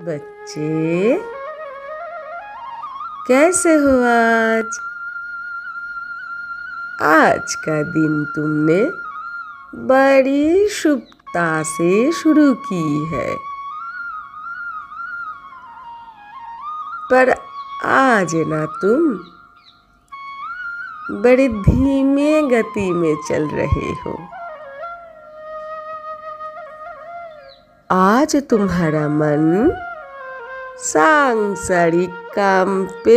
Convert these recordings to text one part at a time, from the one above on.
बच्चे कैसे हो आज? आज का दिन तुमने बड़ी शुभता से शुरू की है, पर आज ना तुम बड़ी धीमे गति में चल रहे हो। आज तुम्हारा मन सांसारिक काम पे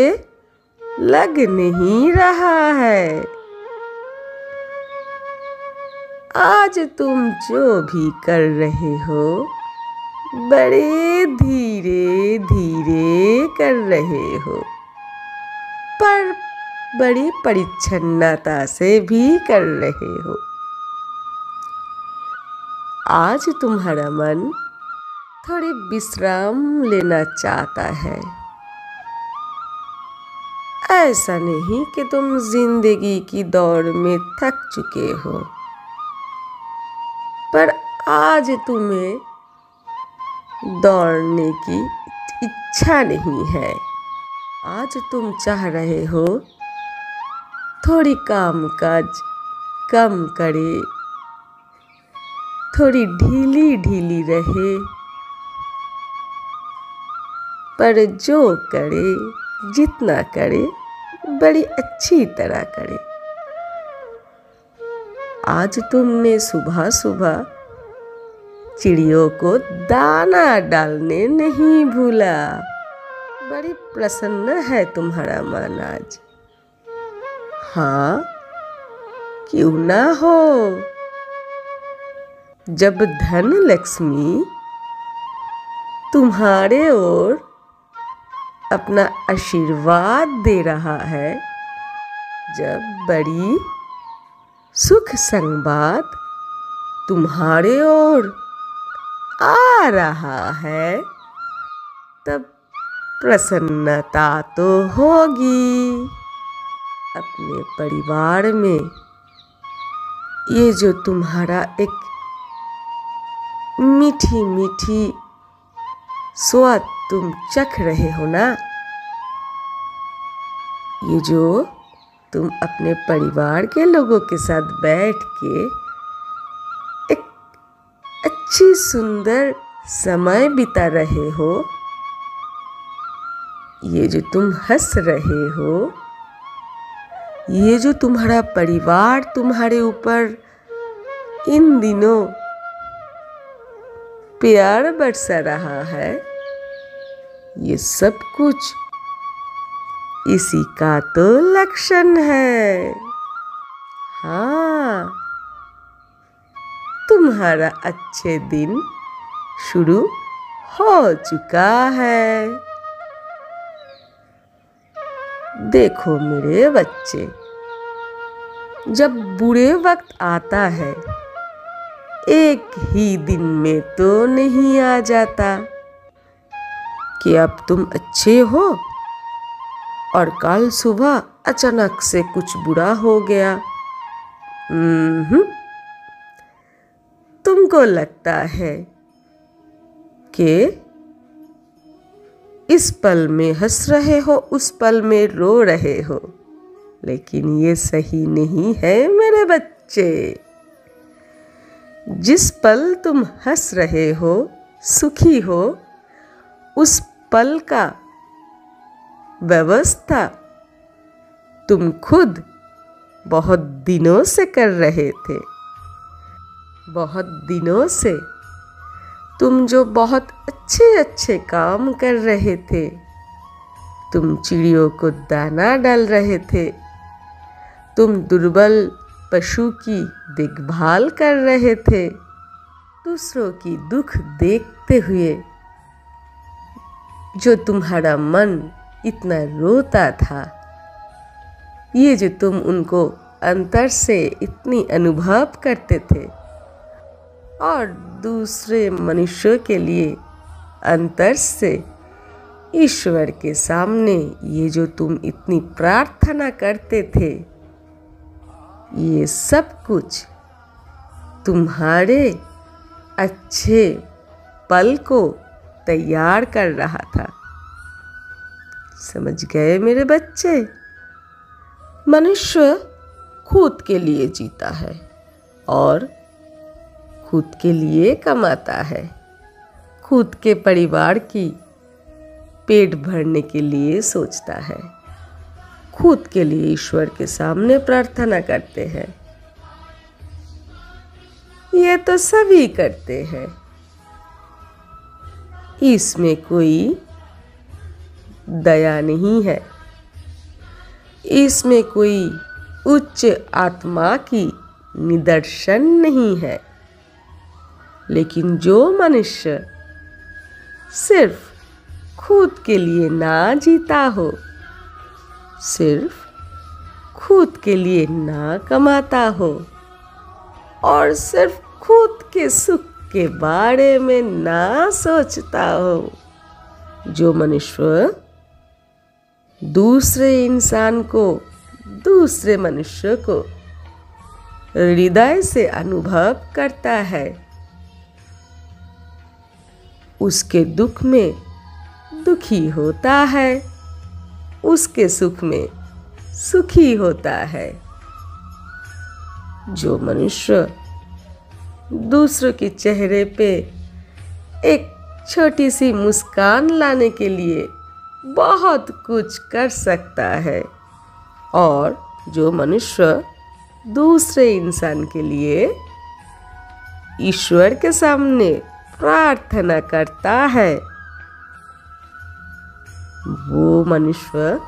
लग नहीं रहा है। आज तुम जो भी कर रहे हो बड़े धीरे धीरे कर रहे हो, पर बड़ी परिच्छन्नता से भी कर रहे हो। आज तुम्हारा मन थोड़ी विश्राम लेना चाहता है। ऐसा नहीं कि तुम जिंदगी की दौड़ में थक चुके हो, पर आज तुम्हें दौड़ने की इच्छा नहीं है। आज तुम चाह रहे हो थोड़ी कामकाज कम करे, थोड़ी ढीली ढीली रहे, पर जो करे जितना करे बड़ी अच्छी तरह करे। आज तुमने सुबह सुबह चिड़ियों को दाना डालने नहीं भूला। बड़ी प्रसन्न है तुम्हारा मन आज। हाँ, क्यों ना हो। जब धन लक्ष्मी तुम्हारे ओर अपना आशीर्वाद दे रहा है, जब बड़ी सुख संवाद तुम्हारे ओर आ रहा है, तब प्रसन्नता तो होगी। अपने परिवार में ये जो तुम्हारा एक मीठी मीठी स्वाद तुम चख रहे हो ना, ये जो तुम अपने परिवार के लोगों के साथ बैठ के एक अच्छी सुंदर समय बिता रहे हो, ये जो तुम हंस रहे हो, ये जो तुम्हारा परिवार तुम्हारे ऊपर इन दिनों प्यार बरसा रहा है, ये सब कुछ इसी का तो लक्षण है। हाँ, तुम्हारा अच्छे दिन शुरू हो चुका है। देखो मेरे बच्चे, जब बुरे वक्त आता है एक ही दिन में तो नहीं आ जाता कि अब तुम अच्छे हो और कल सुबह अचानक से कुछ बुरा हो गया। तुमको लगता है कि इस पल में हंस रहे हो, उस पल में रो रहे हो, लेकिन ये सही नहीं है मेरे बच्चे। जिस पल तुम हंस रहे हो, सुखी हो, उस पल का व्यवस्था तुम खुद बहुत दिनों से कर रहे थे। बहुत दिनों से तुम जो बहुत अच्छे अच्छे काम कर रहे थे, तुम चिड़ियों को दाना डाल रहे थे, तुम दुर्बल पशु की देखभाल कर रहे थे, दूसरों की दुख देखते हुए जो तुम्हारा मन इतना रोता था, ये जो तुम उनको अंतर से इतनी अनुभव करते थे और दूसरे मनुष्यों के लिए अंतर से ईश्वर के सामने ये जो तुम इतनी प्रार्थना करते थे, ये सब कुछ तुम्हारे अच्छे पल को तैयार कर रहा था। समझ गए मेरे बच्चे? मनुष्य खुद के लिए जीता है और खुद के लिए कमाता है, खुद के परिवार की पेट भरने के लिए सोचता है, खुद के लिए ईश्वर के सामने प्रार्थना करते हैं। ये तो सभी करते हैं। इसमें कोई दया नहीं है, इसमें कोई उच्च आत्मा की निदर्शन नहीं है। लेकिन जो मनुष्य सिर्फ खुद के लिए ना जीता हो, सिर्फ खुद के लिए ना कमाता हो और सिर्फ खुद के सुख के बारे में ना सोचता हो, जो मनुष्य दूसरे इंसान को, दूसरे मनुष्य को हृदय से अनुभव करता है, उसके दुख में दुखी होता है, उसके सुख में सुखी होता है। जो मनुष्य दूसरों के चेहरे पे एक छोटी सी मुस्कान लाने के लिए बहुत कुछ कर सकता है और जो मनुष्य दूसरे इंसान के लिए ईश्वर के सामने प्रार्थना करता है, वो मनुष्य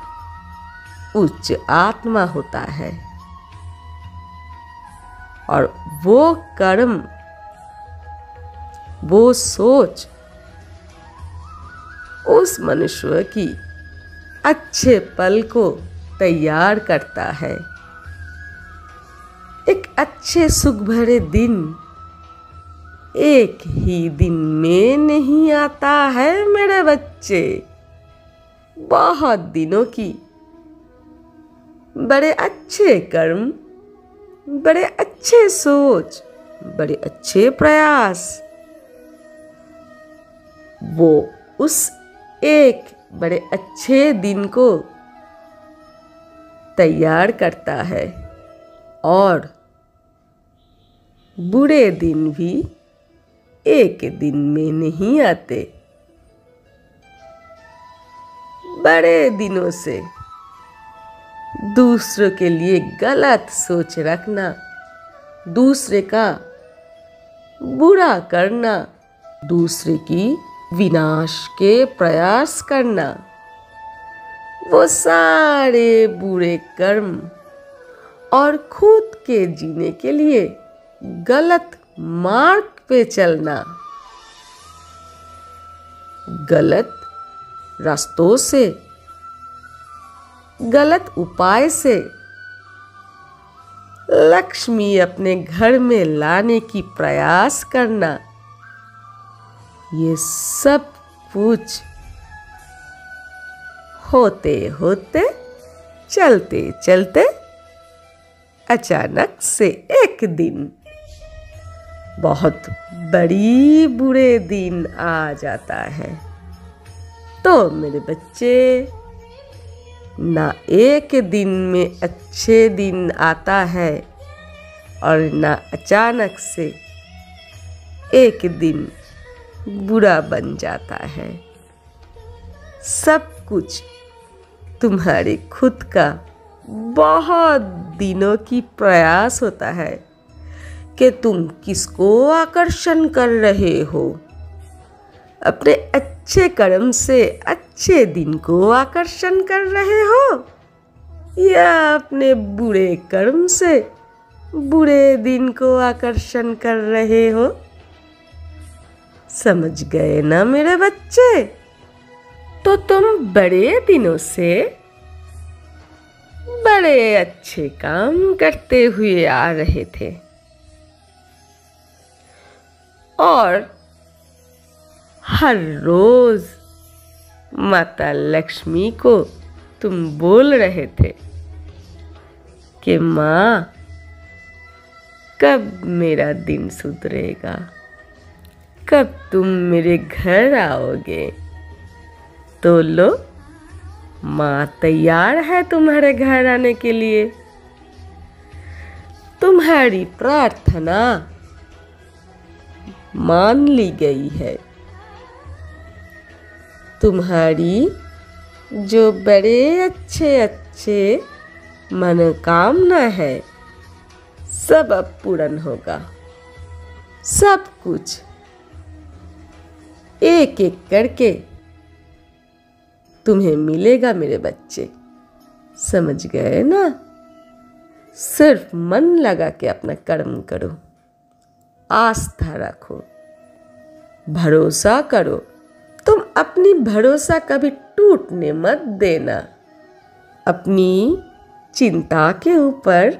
उच्च आत्मा होता है और वो कर्म, वो सोच उस मनुष्य की अच्छे पल को तैयार करता है। एक अच्छे सुख भरे दिन एक ही दिन में नहीं आता है मेरे बच्चे। बहुत दिनों की बड़े अच्छे कर्म, बड़े अच्छे सोच, बड़े अच्छे प्रयास, वो उस एक बड़े अच्छे दिन को तैयार करता है और बुरे दिन भी एक दिन में नहीं आते। बड़े दिनों से दूसरों के लिए गलत सोच रखना, दूसरे का बुरा करना, दूसरे की विनाश के प्रयास करना, वो सारे बुरे कर्म और खुद के जीने के लिए गलत मार्ग पे चलना, गलत रास्तों से, गलत उपाय से लक्ष्मी अपने घर में लाने की प्रयास करना, ये सब कुछ होते होते, चलते चलते अचानक से एक दिन बहुत बड़ी बुरे दिन आ जाता है। तो मेरे बच्चे, ना एक दिन में अच्छे दिन आता है और ना अचानक से एक दिन बुरा बन जाता है। सब कुछ तुम्हारे खुद का बहुत दिनों की प्रयास होता है कि तुम किसको आकर्षण कर रहे हो। अपने अच्छे कर्म से अच्छे दिन को आकर्षण कर रहे हो या अपने बुरे कर्म से बुरे दिन को आकर्षण कर रहे हो। समझ गए ना मेरे बच्चे? तो तुम बड़े दिनों से बड़े अच्छे काम करते हुए आ रहे थे और हर रोज माता लक्ष्मी को तुम बोल रहे थे कि माँ, कब मेरा दिन सुधरेगा, कब तुम मेरे घर आओगे? तो लो, माँ तैयार है तुम्हारे घर आने के लिए। तुम्हारी प्रार्थना मान ली गई है। तुम्हारी जो बड़े अच्छे अच्छे मनोकामना है सब अब पूर्ण होगा। सब कुछ एक एक करके तुम्हें मिलेगा मेरे बच्चे। समझ गए ना? सिर्फ मन लगा के अपना कर्म करो, आस्था रखो, भरोसा करो। तुम अपनी भरोसा कभी टूटने मत देना। अपनी चिंता के ऊपर,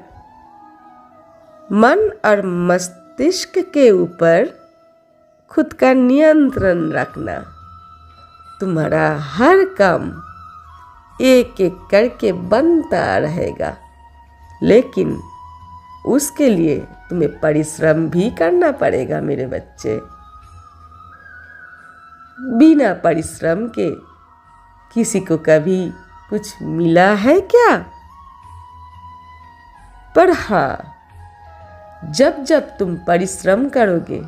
मन और मस्तिष्क के ऊपर खुद का नियंत्रण रखना। तुम्हारा हर काम एक एक करके बनता रहेगा, लेकिन उसके लिए तुम्हें परिश्रम भी करना पड़ेगा मेरे बच्चे। बिना परिश्रम के किसी को कभी कुछ मिला है क्या? पर हाँ, जब जब तुम परिश्रम करोगे,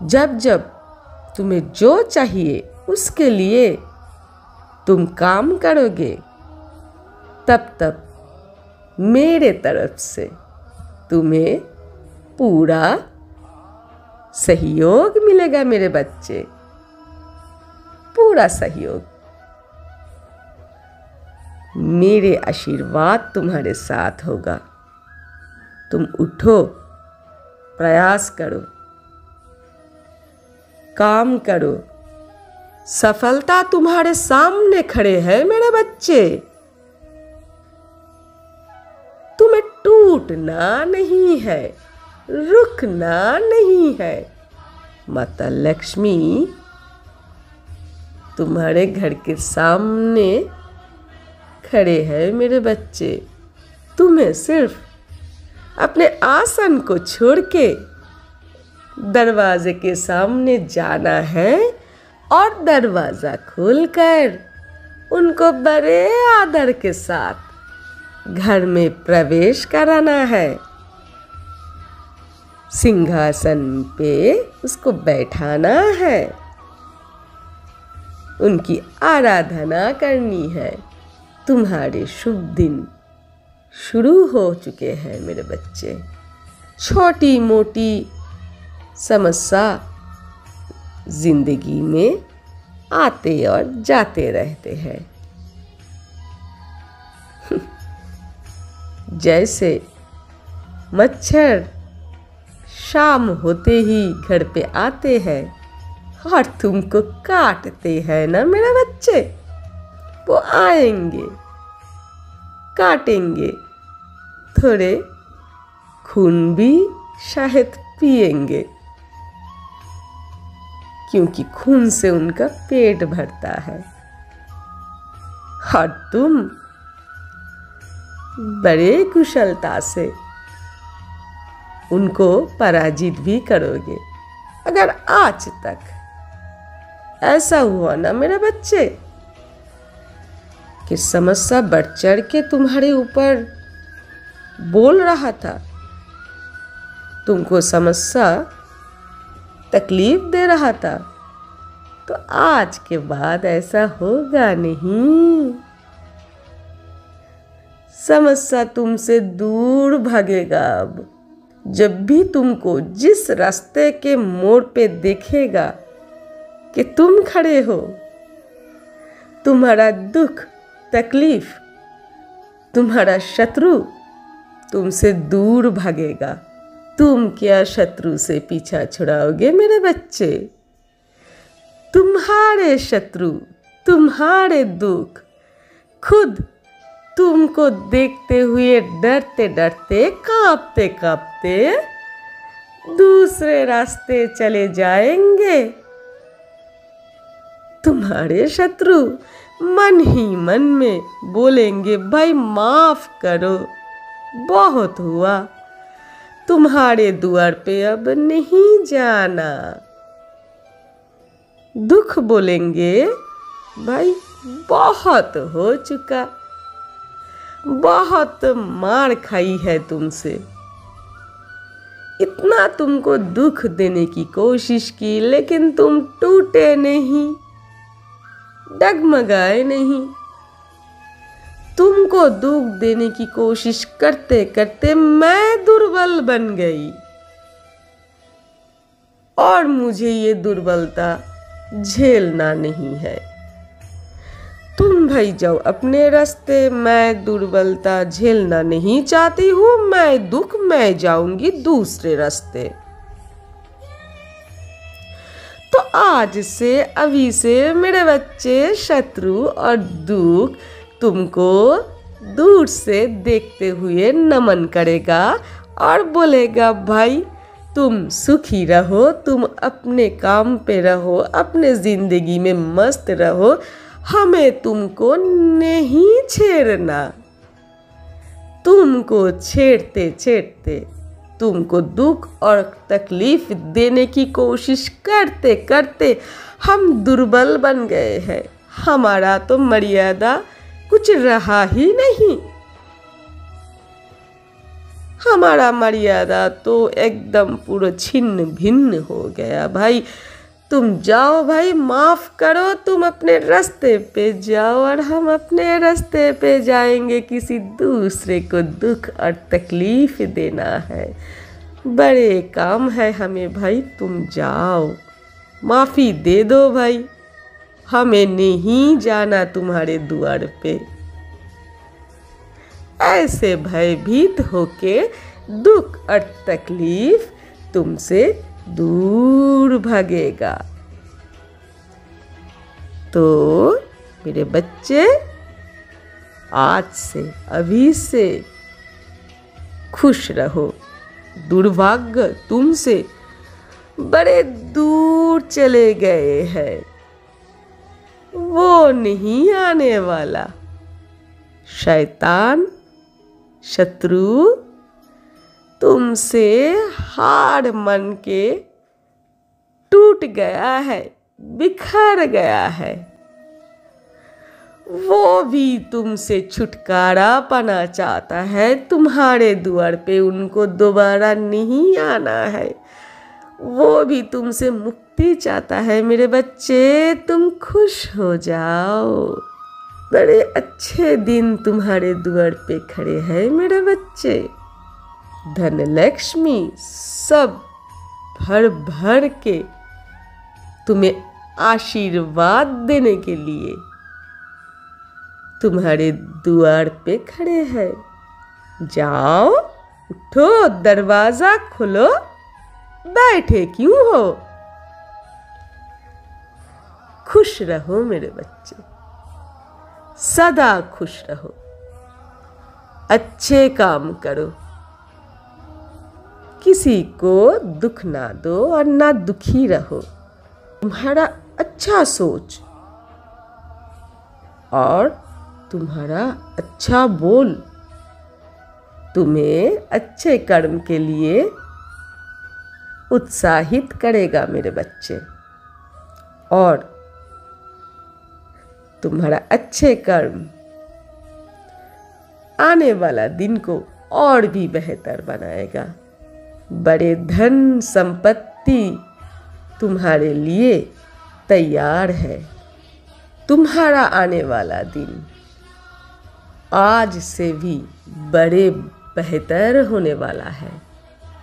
जब जब तुम्हें जो चाहिए उसके लिए तुम काम करोगे, तब तब मेरे तरफ से तुम्हें पूरा सहयोग मिलेगा मेरे बच्चे। पूरा सहयोग। मेरे आशीर्वाद तुम्हारे साथ होगा। तुम उठो, प्रयास करो, काम करो। सफलता तुम्हारे सामने खड़े है मेरे बच्चे। तुम्हें टूटना नहीं है, रुकना नहीं है। माता लक्ष्मी तुम्हारे घर के सामने खड़े हैं मेरे बच्चे। तुम्हें सिर्फ अपने आसन को छोड़ के दरवाजे के सामने जाना है और दरवाजा खोलकर उनको बड़े आदर के साथ घर में प्रवेश कराना है। सिंहासन पे उसको बैठाना है, उनकी आराधना करनी है। तुम्हारे शुभ दिन शुरू हो चुके हैं मेरे बच्चे। छोटी मोटी समस्या जिंदगी में आते और जाते रहते हैं। जैसे मच्छर शाम होते ही घर पे आते हैं और तुमको काटते हैं ना मेरे बच्चे। वो आएंगे, काटेंगे, थोड़े खून भी शायद पिएंगे, क्योंकि खून से उनका पेट भरता है। और तुम बड़े कुशलता से उनको पराजित भी करोगे। अगर आज तक ऐसा हुआ ना मेरे बच्चे कि समस्या बढ़ चढ़ के तुम्हारे ऊपर बोल रहा था, तुमको समस्या तकलीफ दे रहा था, तो आज के बाद ऐसा होगा नहीं। समस्या तुमसे दूर भागेगा। अब जब भी तुमको जिस रास्ते के मोड़ पे देखेगा कि तुम खड़े हो, तुम्हारा दुख तकलीफ, तुम्हारा शत्रु तुमसे दूर भागेगा। तुम क्या शत्रु से पीछा छुड़ाओगे मेरे बच्चे? तुम्हारे शत्रु, तुम्हारे दुख खुद तुमको देखते हुए डरते डरते, कांपते कांपते दूसरे रास्ते चले जाएंगे। तुम्हारे शत्रु मन ही मन में बोलेंगे, भाई माफ करो, बहुत हुआ, तुम्हारे द्वार पे अब नहीं जाना। दुख बोलेंगे भाई बहुत हो चुका, बहुत मार खाई है तुमसे, इतना तुमको दुख देने की कोशिश की लेकिन तुम टूटे नहीं, डगमगाए नहीं। तुमको दुख देने की कोशिश करते करते मैं दुर्बल बन गई और मुझे ये दुर्बलता झेलना नहीं है। तुम भाई जाओ अपने रास्ते, मैं दुर्बलता झेलना नहीं चाहती हूँ, मैं जाऊंगी दूसरे रास्ते। तो आज से अभी से मेरे बच्चे शत्रु और दुख तुमको दूर से देखते हुए नमन करेगा और बोलेगा भाई तुम सुखी रहो, तुम अपने काम पे रहो, अपने जिंदगी में मस्त रहो, हमें तुमको नहीं छेड़ना। तुमको छेड़ते छेड़ते, तुमको दुख और तकलीफ देने की कोशिश करते करते हम दुर्बल बन गए हैं। हमारा तो मर्यादा कुछ रहा ही नहीं, हमारा मर्यादा तो एकदम पूरा छिन्न भिन्न हो गया। भाई तुम जाओ, भाई माफ करो, तुम अपने रास्ते पे जाओ और हम अपने रास्ते पे जाएंगे। किसी दूसरे को दुख और तकलीफ देना है, बड़े काम है हमें। भाई तुम जाओ, माफ़ी दे दो भाई, हमें नहीं जाना तुम्हारे द्वार पे। ऐसे भयभीत होके दुख और तकलीफ तुमसे दूर भागेगा। तो मेरे बच्चे आज से अभी से खुश रहो। दुर्भाग्य तुमसे बड़े दूर चले गए हैं, वो नहीं आने वाला। शैतान शत्रु तुमसे हार मन के टूट गया है, बिखर गया है। वो भी तुमसे छुटकारा पाना चाहता है, तुम्हारे द्वार पे उनको दोबारा नहीं आना है। वो भी तुमसे मुक्ति चाहता है। मेरे बच्चे तुम खुश हो जाओ, बड़े अच्छे दिन तुम्हारे द्वार पे खड़े हैं मेरे बच्चे। धन लक्ष्मी सब भर भर के तुम्हें आशीर्वाद देने के लिए तुम्हारे द्वार पे खड़े हैं। जाओ, उठो, दरवाजा खोलो, बैठे क्यों हो? खुश रहो मेरे बच्चे, सदा खुश रहो, अच्छे काम करो, किसी को दुख ना दो और ना दुखी रहो। तुम्हारा अच्छा सोच और तुम्हारा अच्छा बोल तुम्हें अच्छे कर्म के लिए उत्साहित करेगा मेरे बच्चे। और तुम्हारा अच्छे कर्म आने वाला दिन को और भी बेहतर बनाएगा। बड़े धन संपत्ति तुम्हारे लिए तैयार है। तुम्हारा आने वाला दिन आज से भी बड़े बेहतर होने वाला है।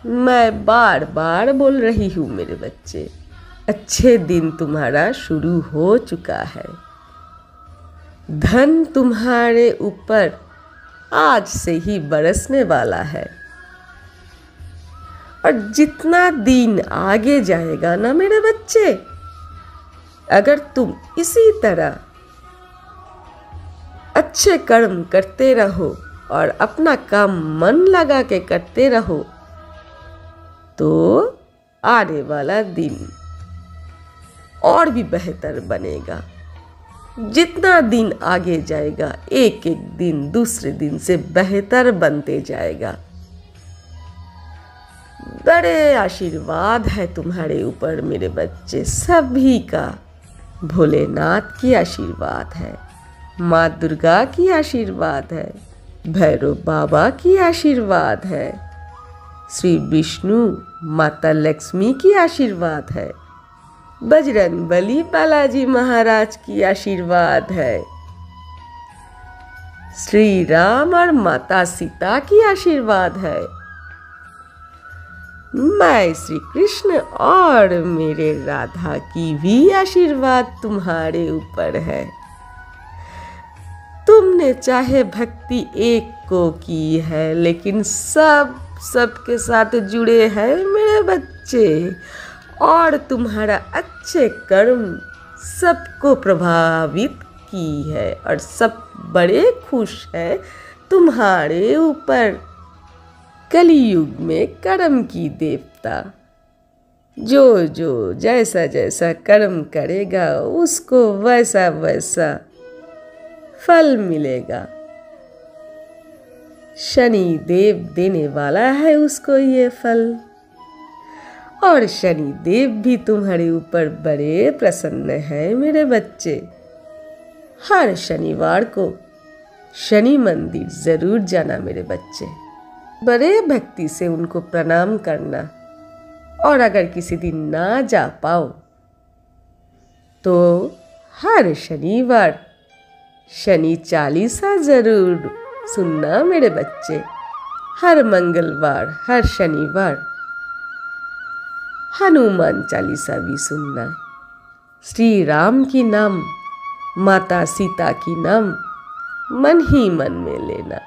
मैं बार बार बोल रही हूँ मेरे बच्चे, अच्छे दिन तुम्हारा शुरू हो चुका है। धन तुम्हारे ऊपर आज से ही बरसने वाला है। और जितना दिन आगे जाएगा ना मेरे बच्चे, अगर तुम इसी तरह अच्छे कर्म करते रहो और अपना काम मन लगा के करते रहो, तो आने वाला दिन और भी बेहतर बनेगा। जितना दिन आगे जाएगा, एक एक दिन दूसरे दिन से बेहतर बनते जाएगा। बड़े आशीर्वाद है तुम्हारे ऊपर मेरे बच्चे, सभी का। भोलेनाथ की आशीर्वाद है, माँ दुर्गा की आशीर्वाद है, भैरव बाबा की आशीर्वाद है, श्री विष्णु माता लक्ष्मी की आशीर्वाद है, बजरंगबली बालाजी महाराज की आशीर्वाद है, श्री राम और माता सीता की आशीर्वाद है, मैं श्री कृष्ण और मेरे राधा की भी आशीर्वाद तुम्हारे ऊपर है। तुमने चाहे भक्ति एक को की है, लेकिन सबके साथ जुड़े हैं मेरे बच्चे, और तुम्हारा अच्छे कर्म सबको प्रभावित की है, और सब बड़े खुश हैं तुम्हारे ऊपर। कलियुग में कर्म की देवता, जो जैसा जैसा कर्म करेगा उसको वैसा वैसा फल मिलेगा। शनि देव देने वाला है उसको ये फल, और शनि देव भी तुम्हारे ऊपर बड़े प्रसन्न हैं मेरे बच्चे। हर शनिवार को शनि मंदिर जरूर जाना मेरे बच्चे, बड़े भक्ति से उनको प्रणाम करना, और अगर किसी दिन ना जा पाओ तो हर शनिवार शनि चालीसा जरूर सुनना मेरे बच्चे। हर मंगलवार, हर शनिवार हनुमान चालीसा भी सुनना। श्री राम की नाम, माता सीता की नाम मन ही मन में लेना।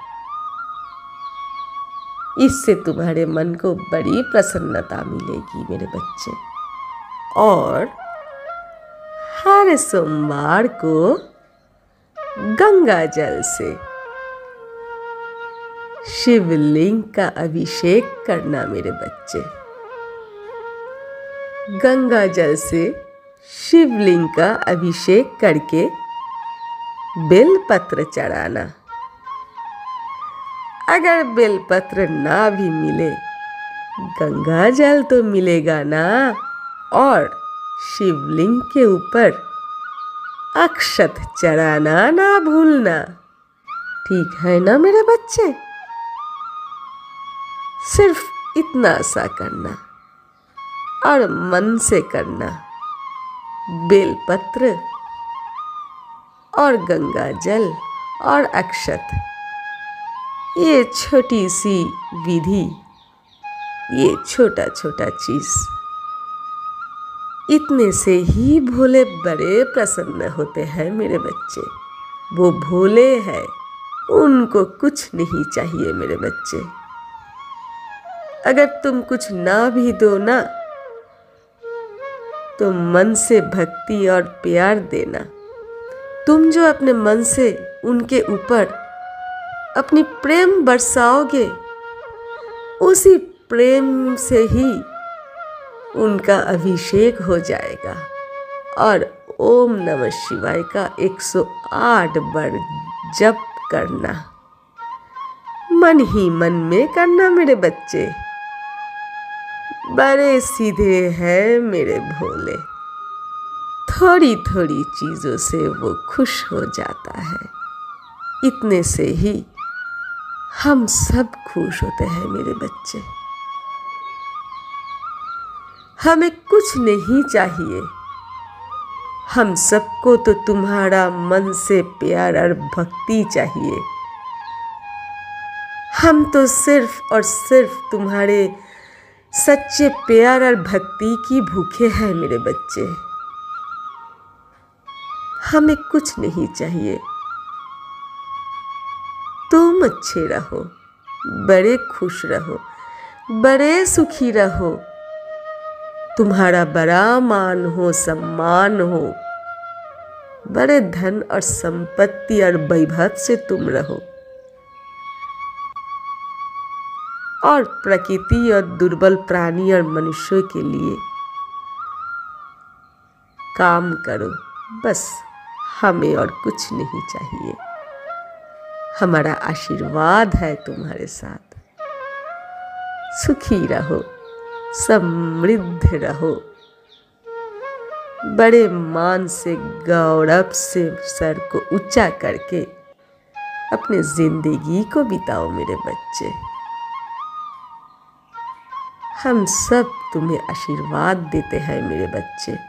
इससे तुम्हारे मन को बड़ी प्रसन्नता मिलेगी मेरे बच्चे। और हर सोमवार को गंगा जल से शिवलिंग का अभिषेक करना मेरे बच्चे। गंगा जल से शिवलिंग का अभिषेक करके बेलपत्र चढ़ाना। अगर बेलपत्र ना भी मिले, गंगा जल तो मिलेगा ना, और शिवलिंग के ऊपर अक्षत चढ़ाना ना भूलना। ठीक है ना मेरे बच्चे? सिर्फ इतना सा करना, और मन से करना। बेलपत्र और गंगा जल और अक्षत, ये छोटी सी विधि, ये छोटा छोटा चीज, इतने से ही भोले बड़े प्रसन्न होते हैं मेरे बच्चे। वो भोले हैं, उनको कुछ नहीं चाहिए मेरे बच्चे। अगर तुम कुछ ना भी दो ना, तो मन से भक्ति और प्यार देना। तुम जो अपने मन से उनके ऊपर अपनी प्रेम बरसाओगे, उसी प्रेम से ही उनका अभिषेक हो जाएगा। और ओम नमः शिवाय का 108 बार जप करना, मन ही मन में करना मेरे बच्चे। बड़े सीधे हैं मेरे भोले, थोड़ी थोड़ी चीजों से वो खुश हो जाता है। इतने से ही हम सब खुश होते हैं मेरे बच्चे। हमें कुछ नहीं चाहिए, हम सबको तो तुम्हारा मन से प्यार और भक्ति चाहिए। हम तो सिर्फ और सिर्फ तुम्हारे सच्चे प्यार और भक्ति की भूखे हैं मेरे बच्चे। हमें कुछ नहीं चाहिए। तुम अच्छे रहो, बड़े खुश रहो, बड़े सुखी रहो, तुम्हारा बड़ा मान हो, सम्मान हो, बड़े धन और संपत्ति और वैभव से तुम रहो, और प्रकृति और दुर्बल प्राणी और मनुष्यों के लिए काम करो। बस हमें और कुछ नहीं चाहिए। हमारा आशीर्वाद है तुम्हारे साथ। सुखी रहो, समृद्ध रहो। बड़े मान से गौरव से सर को ऊंचा करके अपने जिंदगी को बिताओ मेरे बच्चे। हम सब तुम्हें आशीर्वाद देते हैं मेरे बच्चे।